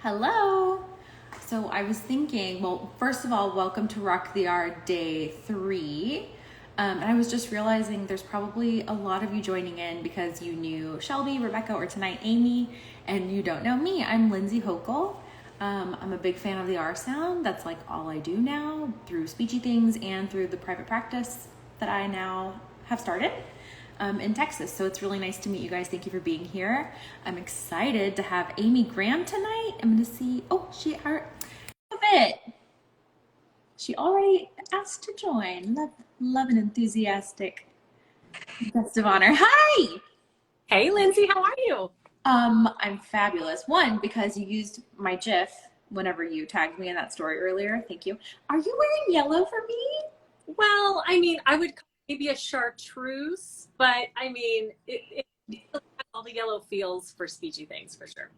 Hello. So I was thinking, well, first of all, welcome to Rock the R Day 3. And I was just realizing there's probably a lot of you joining in because you knew Shelby, Rebecca, or tonight Amy, and you don't know me. I'm Lindsey Hochul. I'm a big fan of the R sound. That's like all I do now through speechy things and through the private practice that I now have started in Texas. So it's really nice to meet you guys. Thank you for being here. I'm excited to have Amy Graham tonight. I'm going to see, she already asked to join. Love an enthusiastic guest of honor. Hi! Hey, Lindsay, how are you? I'm fabulous. One, because you used my GIF whenever you tagged me in that story earlier. Thank you. Are you wearing yellow for me? Well, I mean, I would call it maybe a chartreuse, but I mean, it still has all the yellow feels for speechy things for sure.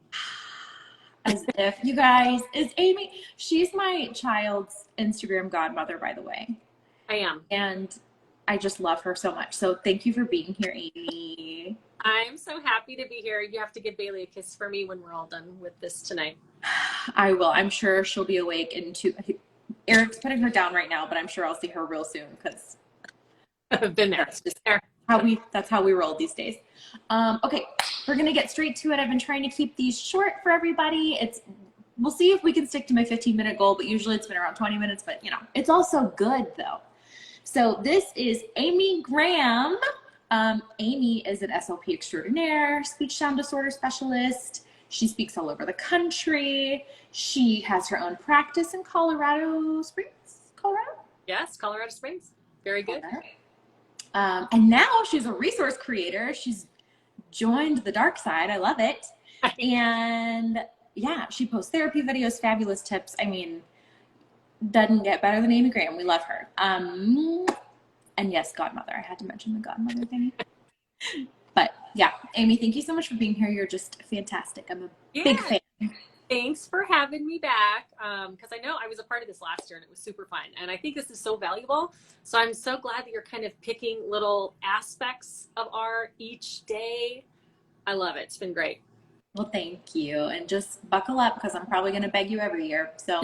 As if you guys, is Amy, she's my child's Instagram godmother, by the way. I am. And I just love her so much. So thank you for being here, Amy. I'm so happy to be here. You have to give Bailey a kiss for me when we're all done with this tonight. I will. I'm sure she'll be awake in two. Eric's putting her down right now, but I'm sure I'll see her real soon because I've been there. that's just that's how we roll these days. Okay, we're gonna get straight to it. I've been trying to keep these short for everybody. We'll see if we can stick to my 15-minute goal, but usually it's been around 20 minutes, but it's also good though. So this is Amy Graham. Amy is an SLP extraordinaire, speech sound disorder specialist. She speaks all over the country. She has her own practice in Colorado Springs, Colorado? Yes, Colorado Springs. Very good. And now she's a resource creator. She's joined the dark side. I love it. And yeah, she posts therapy videos, fabulous tips. I mean, doesn't get better than Amy Graham. We love her. And yes, godmother. I had to mention the godmother thing. But yeah, Amy, thank you so much for being here. You're just fantastic. I'm a big fan. Thanks for having me back. Because I know I was a part of this last year and it was super fun. And I think this is so valuable. So I'm so glad that you're kind of picking little aspects of R each day. I love it. It's been great. Well, thank you. And just buckle up because I'm probably going to beg you every year. So,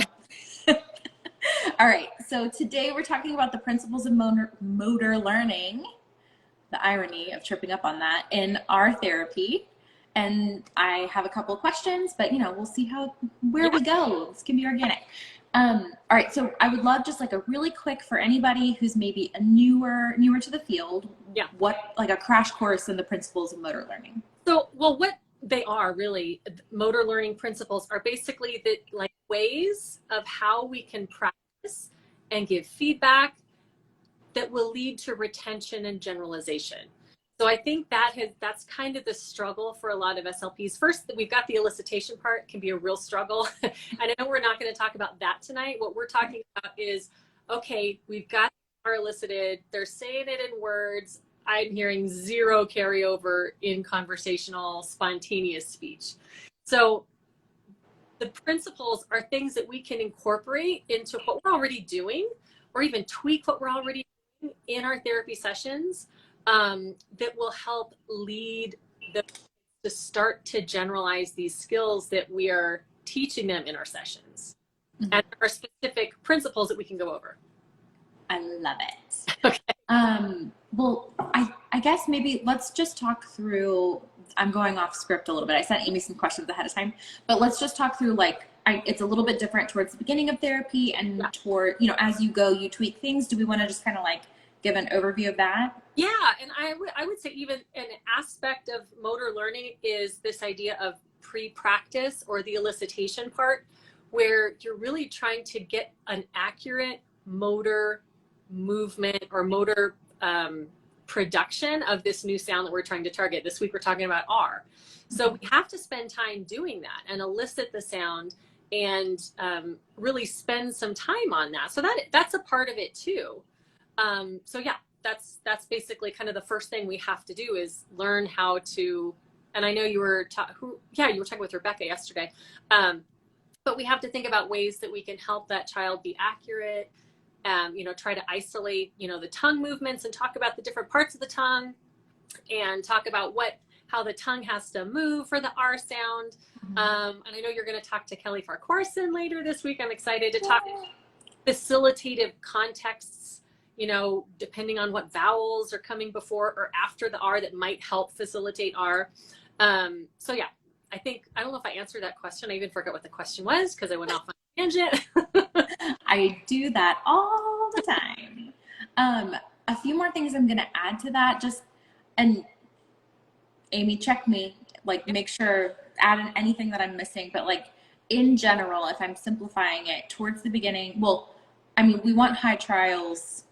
all right. So today we're talking about the principles of motor learning, the irony of tripping up on that in our therapy. And I have a couple of questions, but we'll see where we go. This can be organic. All right. So I would love just like a really quick for anybody who's maybe a newer to the field. Yeah. What, like a crash course in the principles of motor learning? So, well, what they are really, motor learning principles are basically the like ways of how we can practice and give feedback that will lead to retention and generalization. So I think that's kind of the struggle for a lot of SLPs. First, we've got the elicitation part, can be a real struggle. And I know we're not going to talk about that tonight. What we're talking about is, okay, we've got our elicited, they're saying it in words. I'm hearing zero carryover in conversational, spontaneous speech. So the principles are things that we can incorporate into what we're already doing, or even tweak what we're already doing in our therapy sessions, that will help lead them to start to generalize these skills that we are teaching them in our sessions. Mm-hmm. And there are specific principles that we can go over. I love it. Okay. Well, I guess maybe let's just talk through, I'm going off script a little bit. I sent Amy some questions ahead of time, but let's just talk through it's a little bit different towards the beginning of therapy and toward, as you go, you tweak things. Do we want to just kind of give an overview of that? Yeah. And I would say even an aspect of motor learning is this idea of pre-practice or the elicitation part, where you're really trying to get an accurate motor movement or motor production of this new sound that we're trying to target. This week we're talking about R. So we have to spend time doing that and elicit the sound and really spend some time on that. So that's a part of it too. So yeah, that's basically kind of the first thing we have to do is learn how to, and I know you were you were talking with Rebecca yesterday, but we have to think about ways that we can help that child be accurate, try to isolate, the tongue movements and talk about the different parts of the tongue and talk about what how the tongue has to move for the R sound. And I know you're going to talk to Kelly Farquharson later this week. I'm excited to talk facilitative contexts, you know, depending on what vowels are coming before or after the R that might help facilitate R. So yeah, I don't know if I answered that question. I even forgot what the question was because I went off on a tangent. I do that all the time. A few more things I'm going to add to that, and Amy, check me, like make sure, add in anything that I'm missing, but like in general, if I'm simplifying it towards the beginning, well, I mean, we want high trials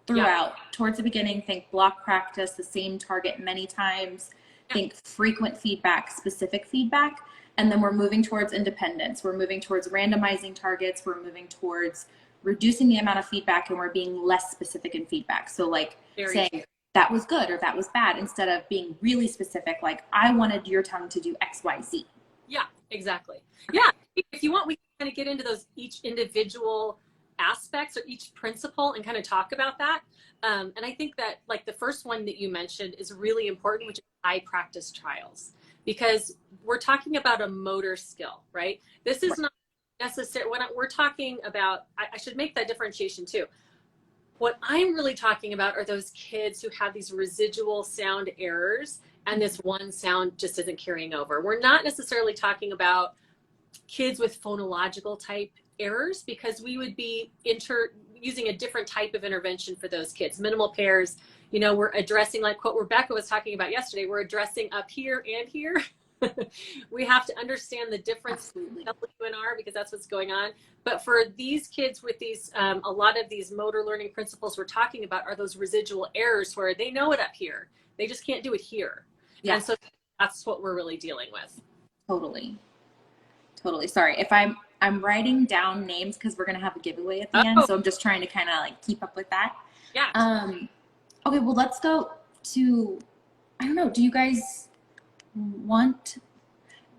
throughout. Towards the beginning, think block practice, the same target many times, think frequent feedback, specific feedback, and then we're moving towards independence. We're moving towards randomizing targets. We're moving towards reducing the amount of feedback, and we're being less specific in feedback. So like saying that was good or that was bad, instead of being really specific, like I wanted your tongue to do X, Y, Z. Yeah, exactly. Yeah, if you want, we can kind of get into those each individual aspects or each principle and kind of talk about that. And I think that like the first one that you mentioned is really important, which is high practice trials, because we're talking about a motor skill, right? This is not necessary. When we're talking about, I should make that differentiation too. What I'm really talking about are those kids who have these residual sound errors and this one sound just isn't carrying over. We're not necessarily talking about kids with phonological type errors, because we would be using a different type of intervention for those kids. Minimal pairs, you know, we're addressing like what Rebecca was talking about yesterday. We're addressing up here and here. We have to understand the difference between W and R because that's what's going on. But for these kids with these, a lot of these motor learning principles we're talking about are those residual errors where they know it up here. They just can't do it here. Yeah. And so that's what we're really dealing with. Totally. Sorry if I'm writing down names because we're gonna have a giveaway at the end, so I'm just trying to kind of like keep up with that. Yeah. Okay, well let's go to, I don't know, do you guys want,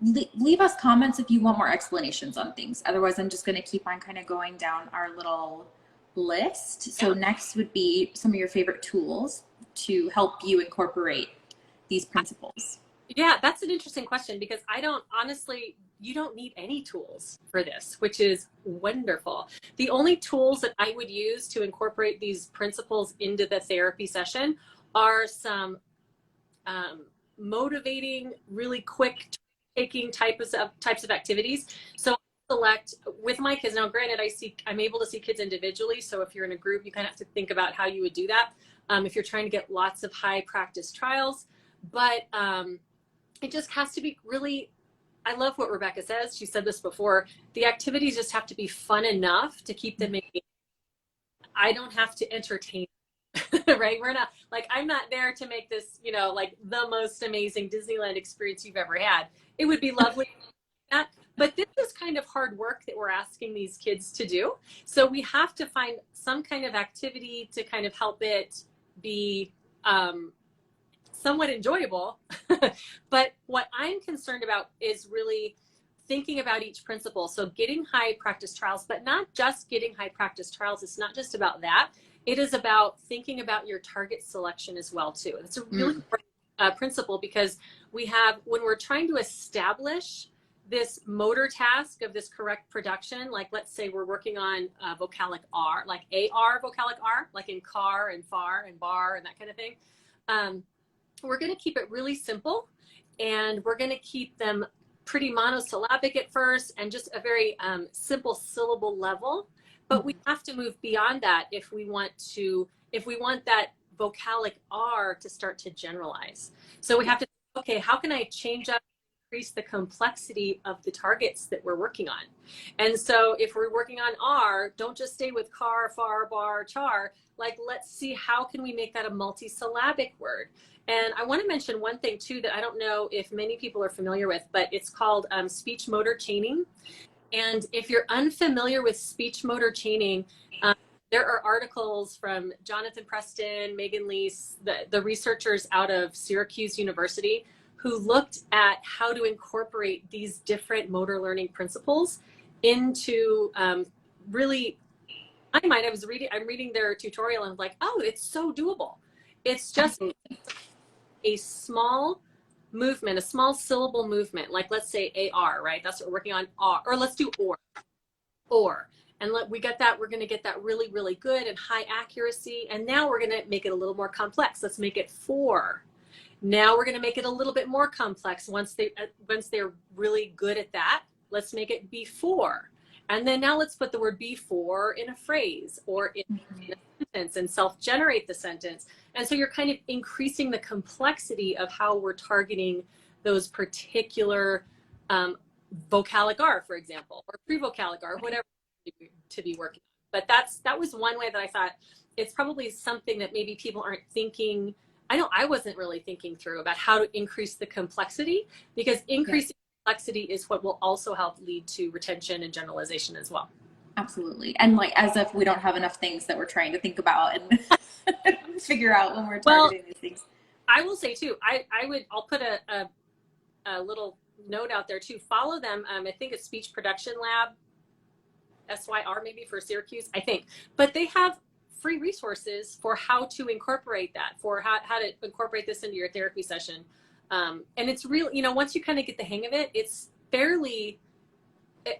leave us comments if you want more explanations on things. Otherwise I'm just gonna keep on kind of going down our little list. So next would be some of your favorite tools to help you incorporate these principles. Yeah, that's an interesting question because you don't need any tools for this, which is wonderful. The only tools that I would use to incorporate these principles into the therapy session are some motivating, really quick taking types of activities. So I select with my kids. Now, granted, I'm able to see kids individually. So if you're in a group, you kind of have to think about how you would do that. If you're trying to get lots of high practice trials, but it just has to be really, I love what Rebecca says. She said this before. The activities just have to be fun enough to keep them engaged. I don't have to entertain, right? We're not like, I'm not there to make this, you know, like the most amazing Disneyland experience you've ever had. It would be lovely, that, but this is kind of hard work that we're asking these kids to do. So we have to find some kind of activity to kind of help it be somewhat enjoyable. But what I'm concerned about is really thinking about each principle. So getting high practice trials, but not just getting high practice trials. It's not just about that. It is about thinking about your target selection as well too. It's a really important principle because when we're trying to establish this motor task of this correct production, like let's say we're working on vocalic R, like AR vocalic R, like in car and far and bar and that kind of thing. We're going to keep it really simple, and we're going to keep them pretty monosyllabic at first and just a very simple syllable level. But we have to move beyond that if we want that vocalic R to start to generalize. So we have to, okay, how can I change up, increase the complexity of the targets that we're working on? And so if we're working on R, don't just stay with car, far, bar, char. Like, let's see, how can we make that a multisyllabic word? And I want to mention one thing too that I don't know if many people are familiar with, but it's called speech motor chaining. And if you're unfamiliar with speech motor chaining, there are articles from Jonathan Preston, Megan Leese, the researchers out of Syracuse University, who looked at how to incorporate these different motor learning principles into really, I'm reading their tutorial and I'm like, oh, it's so doable. It's just a small movement, a small syllable movement, like let's say AR, right? That's what we're working on. R, or let's do or. And we got that, we're going to get that really, really good and high accuracy. And now we're going to make it a little more complex. Let's make it for. Now we're going to make it a little bit more complex. Once they're really good at that, let's make it before. And then now let's put the word before in a phrase or in a sentence and self-generate the sentence. And so you're kind of increasing the complexity of how we're targeting those particular vocalic R, for example, or pre-vocalic R, whatever to be working on. But that was one way that I thought it's probably something that maybe people aren't thinking. I know I wasn't really thinking through about how to increase the complexity, because increasing complexity is what will also help lead to retention and generalization as well. Absolutely. And like, as if we don't have enough things that we're trying to think about and figure out when we're targeting these things. I will say too, I'll put a little note out there too. Follow them. I think it's Speech Production Lab, SYR maybe, for Syracuse, I think. But they have free resources for how to incorporate that, for how to incorporate this into your therapy session. And it's real, once you kind of get the hang of it, it's fairly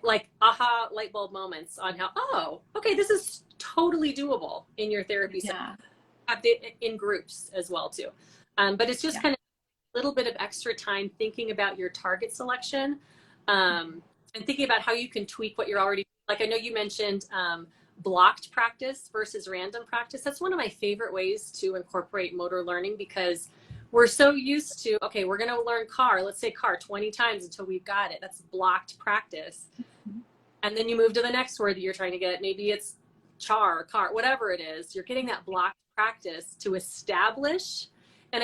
like aha light bulb moments on how, oh, okay, this is totally doable in your therapy session. In groups as well too. But it's just kind of a little bit of extra time thinking about your target selection, and thinking about how you can tweak what you're already, like I know you mentioned blocked practice versus random practice. That's one of my favorite ways to incorporate motor learning, because we're so used to, okay, we're going to learn car, let's say car 20 times until we've got it. That's blocked practice. And then you move to the next word that you're trying to get. Maybe it's char, car, whatever it is. You're getting that blocked practice to establish. And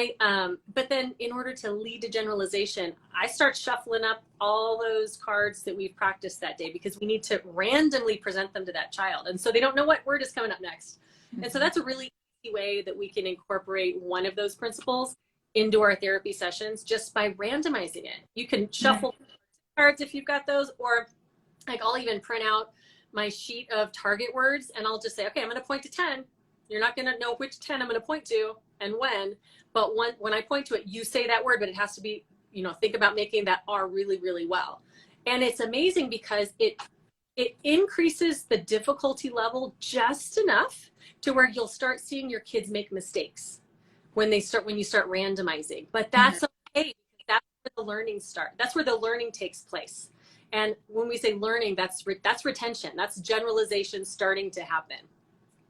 but then in order to lead to generalization, I start shuffling up all those cards that we've practiced that day, because we need to randomly present them to that child. And so they don't know what word is coming up next. And so that's a really easy way that we can incorporate one of those principles into our therapy sessions, just by randomizing it. You can shuffle cards if you've got those, or like I'll even print out my sheet of target words and I'll just say, okay, I'm going to point to 10. You're not going to know which 10 I'm going to point to and when, but when I point to it, you say that word, but it has to be, think about making that R really, really well. And it's amazing because it increases the difficulty level just enough to where you'll start seeing your kids make mistakes when you start randomizing. But that's okay, because that's where the learning starts. That's where the learning takes place. And when we say learning, that's retention. That's generalization starting to happen.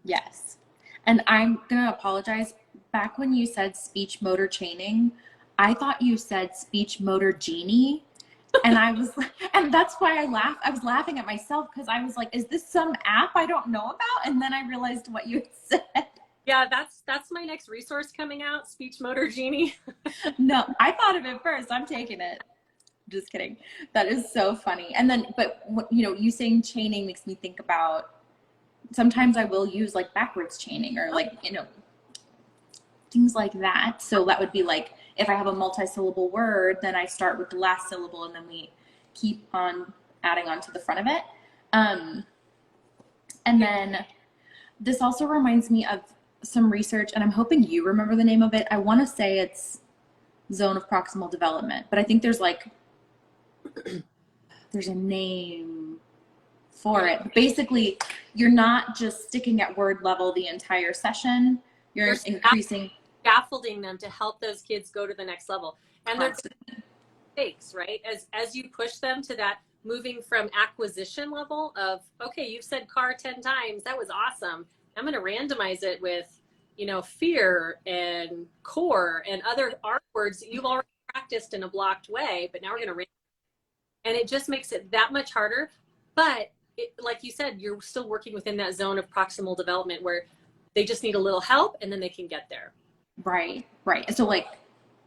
Yes. And I'm going to apologize. Back when you said speech motor chaining, I thought you said speech motor genie. And and that's why I laughed. I was laughing at myself, because I was like, is this some app I don't know about? And then I realized what you had said. Yeah, that's my next resource coming out, speech motor genie. No, I thought of it first. I'm taking it. Just kidding. That is so funny. And then, but you saying chaining makes me think about, sometimes I will use like backwards chaining, or like, things like that. So that would be like, if I have a multi-syllable word, then I start with the last syllable and then we keep on adding on to the front of it. And then this also reminds me of some research, and I'm hoping you remember the name of it. I want to say it's zone of proximal development, but I think there's a name for it. But basically, you're not just sticking at word level the entire session. You're increasing, scaffolding them to help those kids go to the next level. And there's mistakes, right? As you push them to that, moving from acquisition level of, okay, you've said car 10 times. That was awesome. I'm going to randomize it with, fear and core and other R words that you've already practiced in a blocked way, but now we're going to and it just makes it that much harder. But like you said, you're still working within that zone of proximal development where they just need a little help and then they can get there. Right. So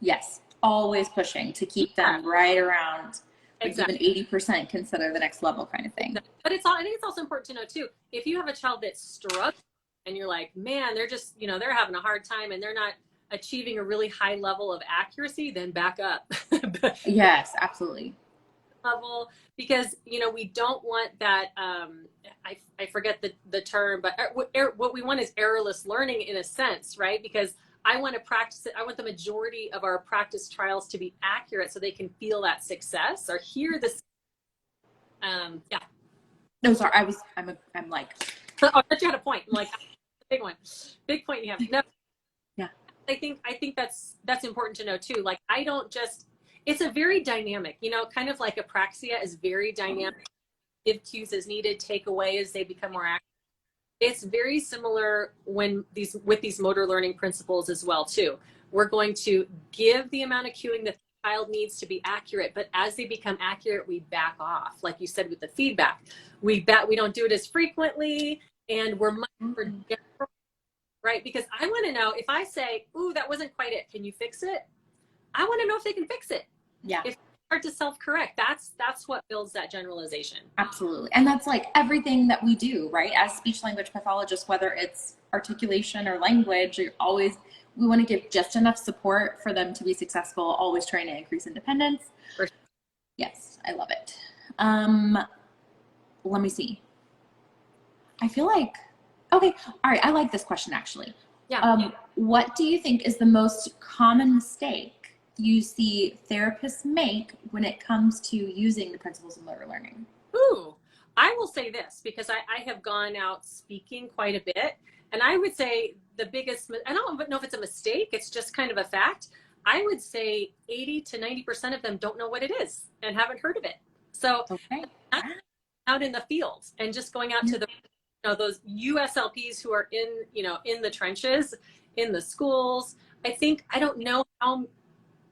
yes, always pushing to keep them right around, exactly. Even 80% consider the next level kind of thing. But I think it's also important to know too, if you have a child that's struggling and you're like, man, they're just, they're having a hard time and they're not achieving a really high level of accuracy, then back up. Yes, absolutely. Level, because we don't want that I forget the term, but what we want is errorless learning in a sense, right? Because I want to practice it. I want the majority of our practice trials to be accurate so they can feel that success or hear this. Yeah. No, sorry. I'm like, Oh, I thought you had a point. I'm like, big one, big point you have. No, yeah. I think that's important to know too. Like, I don't just, it's a very dynamic, you know, kind of like apraxia is very dynamic. Give cues as needed, take away as they become more accurate. It's very similar with these motor learning principles as well too. We're going to give the amount of cueing that the child needs to be accurate, but as they become accurate, we back off. Like you said with the feedback, we don't do it as frequently, and we're much more general, right? Because I want to know if I say, "Ooh, that wasn't quite it. Can you fix it?" I want to know if they can fix it. Yeah. If it's hard to self-correct, that's what builds that generalization. Absolutely. And that's like everything that we do, right? As speech language pathologists, whether it's articulation or language, we want to give just enough support for them to be successful, always trying to increase independence. For sure. Yes, I love it. Let me see. I feel like, okay, all right, I like this question actually. Yeah. What do you think is the most common mistake you see therapists make when it comes to using the principles of motor learning? Ooh, I will say this because I have gone out speaking quite a bit. And I would say the biggest, I don't know if it's a mistake, it's just kind of a fact. I would say 80 to 90% of them don't know what it is and haven't heard of it. So okay. Out in the field and just going out to the, those USLPs who are in the trenches, in the schools. I don't know how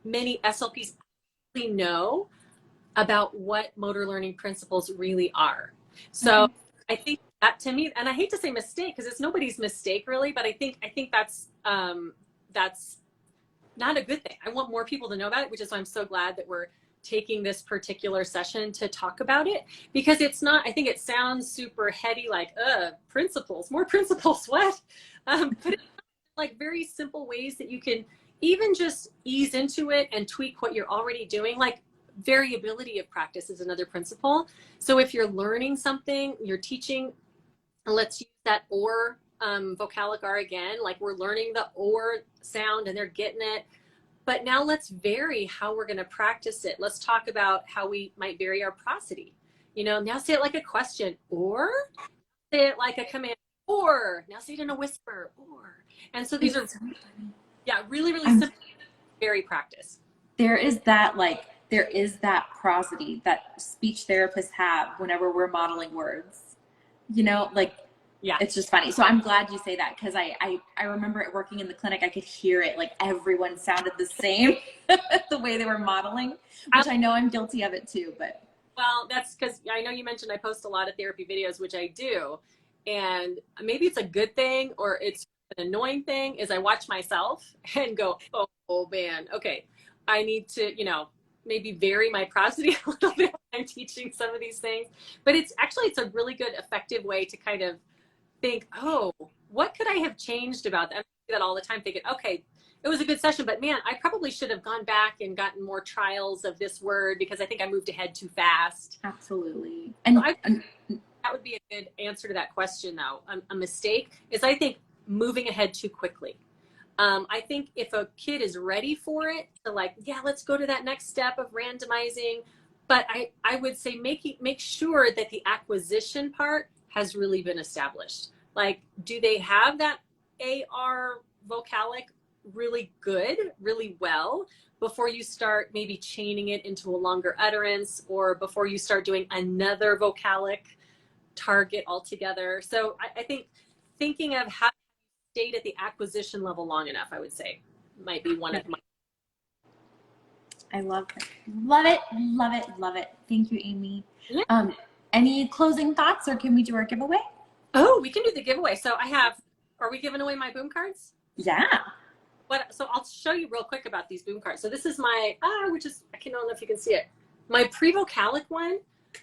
many SLPs really know about what motor learning principles really are. So I think that to me, and I hate to say mistake because it's nobody's mistake really, but I think that's not a good thing. I want more people to know about it, which is why I'm so glad that we're taking this particular session to talk about it, because it's not, I think it sounds super heady, like, principles, more principles, what? But it's like very simple ways that you can even just ease into it and tweak what you're already doing. Like variability of practice is another principle. So if you're learning something, you're teaching, let's use that or vocalic R again, like we're learning the or sound and they're getting it. But now let's vary how we're going to practice it. Let's talk about how we might vary our prosody. Now say it like a question, or say it like a command, or now say it in a whisper, or. And so these are, really, really simple, very practice. There is that prosody that speech therapists have whenever we're modeling words, Yeah. It's just funny. So I'm glad you say that because I remember it working in the clinic. I could hear it, like everyone sounded the same the way they were modeling, which I know I'm guilty of it too. But well, that's because I know you mentioned I post a lot of therapy videos, which I do. And maybe it's a good thing or it's an annoying thing is I watch myself and go, oh man, okay, I need to, maybe vary my prosody a little bit when I'm teaching some of these things. But it's a really good, effective way to kind of think, oh, what could I have changed about that? I do that all the time, thinking, okay, it was a good session, but man, I probably should have gone back and gotten more trials of this word because I think I moved ahead too fast. Absolutely. And that would be a good answer to that question, though. A mistake is, I think, moving ahead too quickly. I think if a kid is ready for it, to let's go to that next step of randomizing. But I would say make sure that the acquisition part has really been established. Like, do they have that AR vocalic really good, really well, before you start maybe chaining it into a longer utterance or before you start doing another vocalic target altogether? So I think thinking of how to stay at the acquisition level long enough, I would say, might be one of my. I love it. Love it. Love it. Love it. Thank you, Amy. Yeah. Any closing thoughts or can we do our giveaway? Oh, we can do the giveaway. So are we giving away my boom cards? Yeah. So I'll show you real quick about these boom cards. So this is my, I don't know if you can see it. My pre-vocalic one,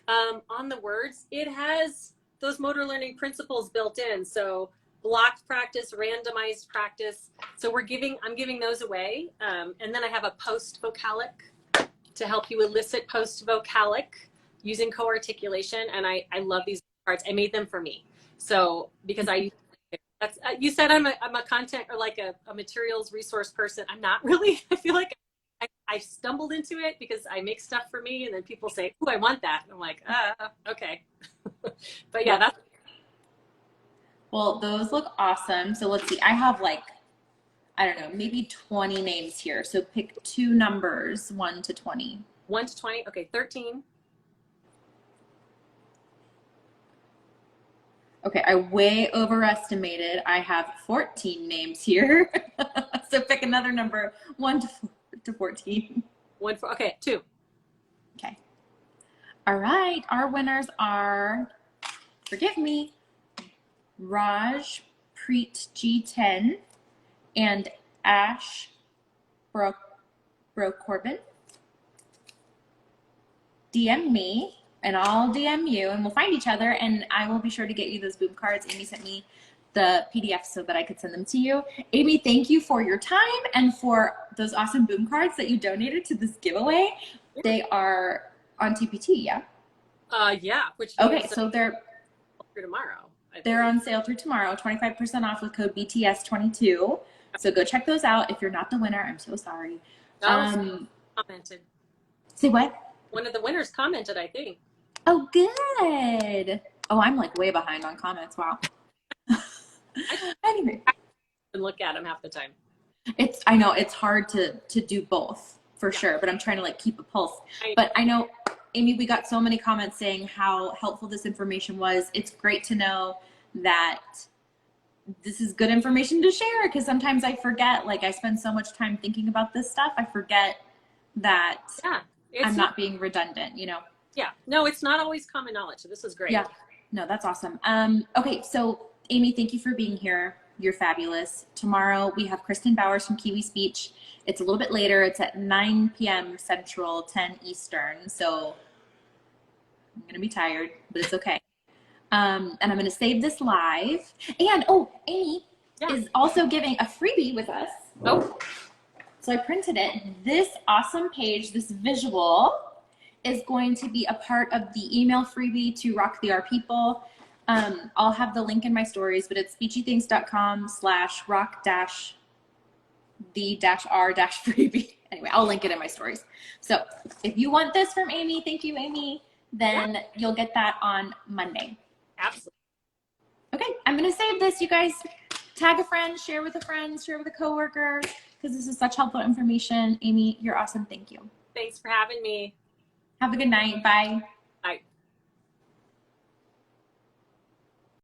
on the words, it has those motor learning principles built in. So blocked practice, randomized practice. So I'm giving those away. And then I have a post-vocalic to help you elicit post-vocalic using co-articulation. And I love these cards. I made them for me. So because I That's you said I'm a content or like a materials resource person. I'm not really. I feel like I stumbled into it because I make stuff for me, and then people say, "Oh, I want that," and I'm like, okay. But yeah, Yep. that's Well, those look awesome. So let's see. I have like, I don't know, maybe 20 names here. So pick two numbers, 1 to 20. 1 to 20. Okay, 13. Okay, I way overestimated. I have 14 names here. So pick another number, 1 to 14. 1 for okay, 2. Okay. All right, our winners are, forgive me, Raj Preet G10 and Ash Bro Corbin. DM me and I'll DM you and we'll find each other and I will be sure to get you those boom cards. Amy sent me the PDF so that I could send them to you. Amy, thank you for your time and for those awesome boom cards that you donated to this giveaway. They are on TPT, yeah? Yeah, which okay, so they're for tomorrow. They're on sale through tomorrow, 25% off with code BTS22. So go check those out. If you're not the winner, I'm so sorry. Commented. Say what? One of the winners commented, I think. Oh, good. Oh, I'm like way behind on comments. Wow. Anyway. And look at them half the time. I know it's hard to do both for sure, but I'm trying to like keep a pulse. But I know, Amy, we got so many comments saying how helpful this information was. It's great to know that this is good information to share because sometimes I forget, like I spend so much time thinking about this stuff. I forget that I'm not being redundant, you know? Yeah, no, it's not always common knowledge. So this is great. Yeah, no, that's awesome. Okay, so Amy, thank you for being here. You're fabulous. Tomorrow we have Kristen Bowers from Kiwi Speech. It's a little bit later. It's at 9 p.m. Central, 10 Eastern. So I'm going to be tired, but it's okay. And I'm going to save this live. And, Amy is also giving a freebie with us. Oh. So I printed it. This awesome page, this visual, is going to be a part of the email freebie to Rock the R People. I'll have the link in my stories, but it's speechythings.com/rock-the-r-freebie. Anyway, I'll link it in my stories. So if you want this from Amy, thank you, Amy, then you'll get that on Monday. Absolutely. Okay, I'm going to save this. You guys tag a friend, share with a friend, share with a coworker, because this is such helpful information. Amy, you're awesome. Thank you. Thanks for having me. Have a good night. Bye. Bye.